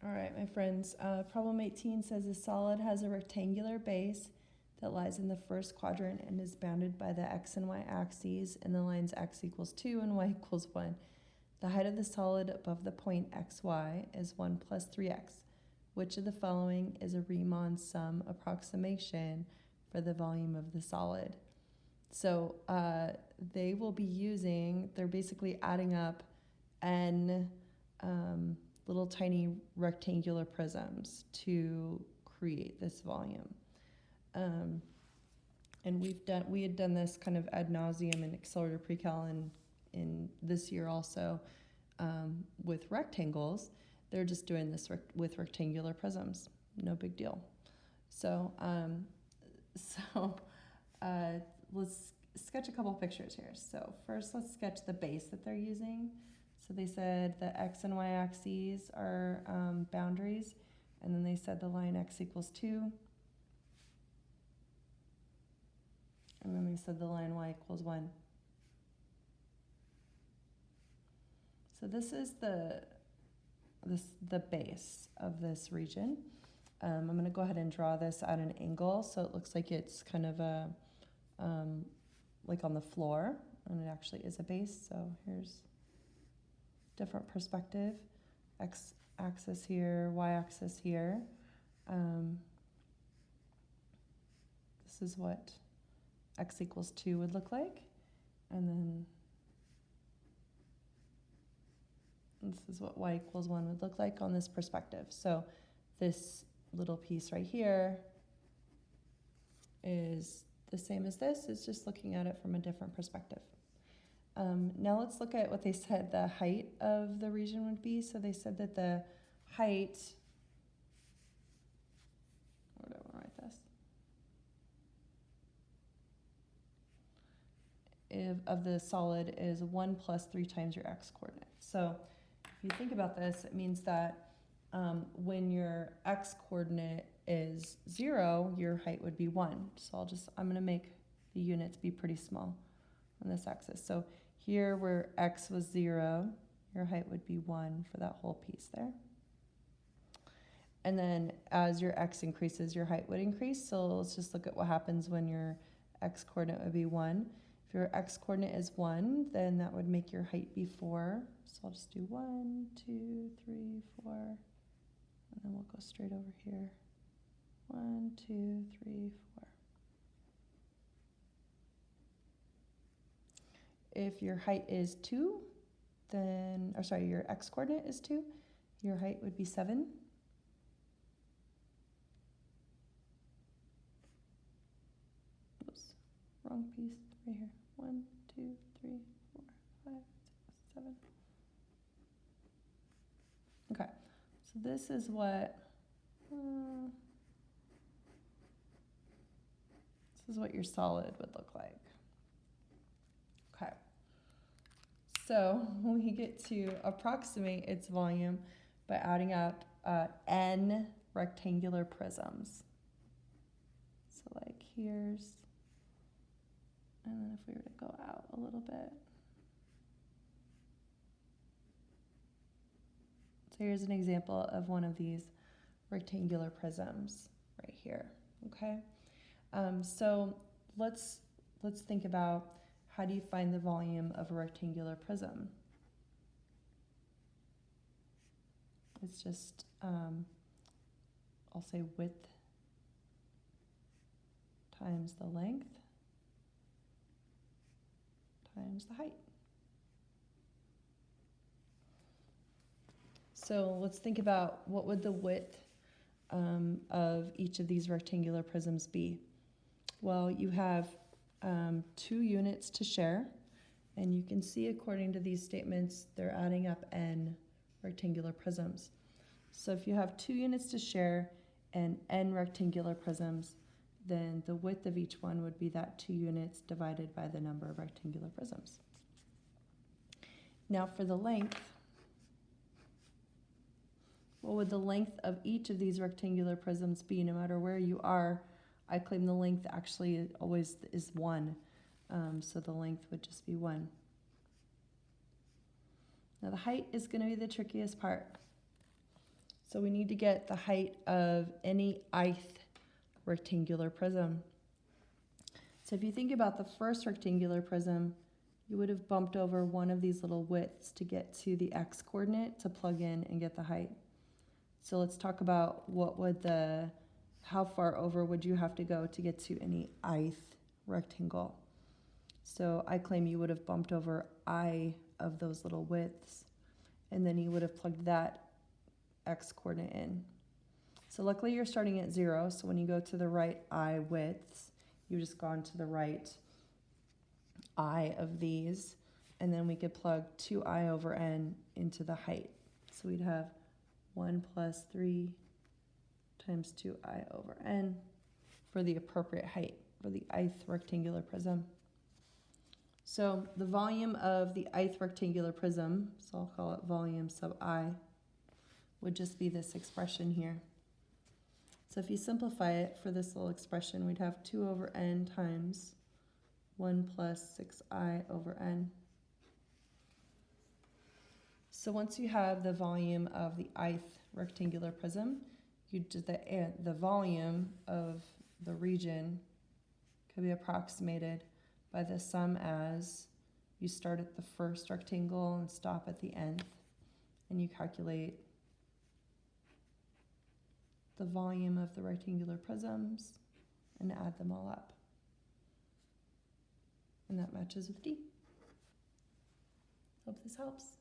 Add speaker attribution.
Speaker 1: All right, my friends. Problem 18 says a solid has a rectangular base that lies in the first quadrant and is bounded by the x and y axes and the lines x equals 2 and y equals 1. The height of the solid above the point xy is 1 plus 3x. Which of the following is a Riemann sum approximation for the volume of the solid? So they will be using, they're basically adding up n little tiny rectangular prisms to create this volume. And we had done this kind of ad nauseum in accelerator pre-cal and in this year also with rectangles. They're just doing this with rectangular prisms. No big deal. So let's sketch a couple pictures here. So first, let's sketch the base that they're using. So they said the x and y axes are boundaries, and then they said the line x equals 2, and then they said the line y equals 1. So this is the base of this region. I'm going to go ahead and draw this at an angle so it looks like it's kind of a like on the floor, and it actually is a base. So here's different perspective, x axis here, y axis here. This is what x equals 2 would look like, and then this is what y equals 1 would look like on this perspective. So this little piece right here is the same as this. It's just looking at it from a different perspective. Now let's look at what they said the height of the region would be. So they said that the height, where do I want to write this? Of the solid is 1 plus 3 times your x coordinate. So if you think about this, it means that when your x coordinate is 0, your height would be 1. So I'm going to make the units be pretty small on this axis. So here where x was 0, your height would be 1 for that whole piece there. And then as your x increases, your height would increase. So let's just look at what happens when your x coordinate would be 1. If your x coordinate is 1, then that would make your height be 4. So I'll just do 1, 2, 3, 4, and then we'll go straight over here. 1, 2, 3, 4. If your height is 2, then, or sorry, your x coordinate is 2, your height would be 7. Oops, wrong piece right here. 1, 2, 3, 4, 5, 6, 7. Okay, so this is what your solid would look like. Okay, so we get to approximate its volume by adding up n rectangular prisms. So like here's, and then if we were to go out a little bit. So here's an example of one of these rectangular prisms right here, okay? So let's think about how do you find the volume of a rectangular prism? It's just, I'll say width times the length times the height. So let's think about what would the width of each of these rectangular prisms be? Well, you have 2 units to share, and you can see according to these statements, they're adding up n rectangular prisms. So if you have 2 units to share and n rectangular prisms, then the width of each one would be that 2 units divided by the number of rectangular prisms. Now for the length, what would the length of each of these rectangular prisms be? No matter where you are, I claim the length actually always is 1. So the length would just be 1. Now the height is going to be the trickiest part. So we need to get the height of any ith rectangular prism. So if you think about the first rectangular prism, you would have bumped over one of these little widths to get to the x coordinate to plug in and get the height. So let's talk about how far over would you have to go to get to any ith rectangle. So I claim you would have bumped over I of those little widths, and then you would have plugged that x coordinate in. So luckily you're starting at 0, so when you go to the right I widths, you've just gone to the right I of these, and then we could plug 2I over n into the height. So we'd have 1 plus 3 times 2I over n for the appropriate height for the ith rectangular prism. So the volume of the ith rectangular prism, so I'll call it volume sub I, would just be this expression here. So if you simplify it for this little expression, we'd have 2 over n times 1 plus 6I over n. So once you have the volume of the ith rectangular prism, the volume of the region could be approximated by the sum as you start at the first rectangle and stop at the nth, and you calculate the volume of the rectangular prisms and add them all up. And that matches with D. Hope this helps.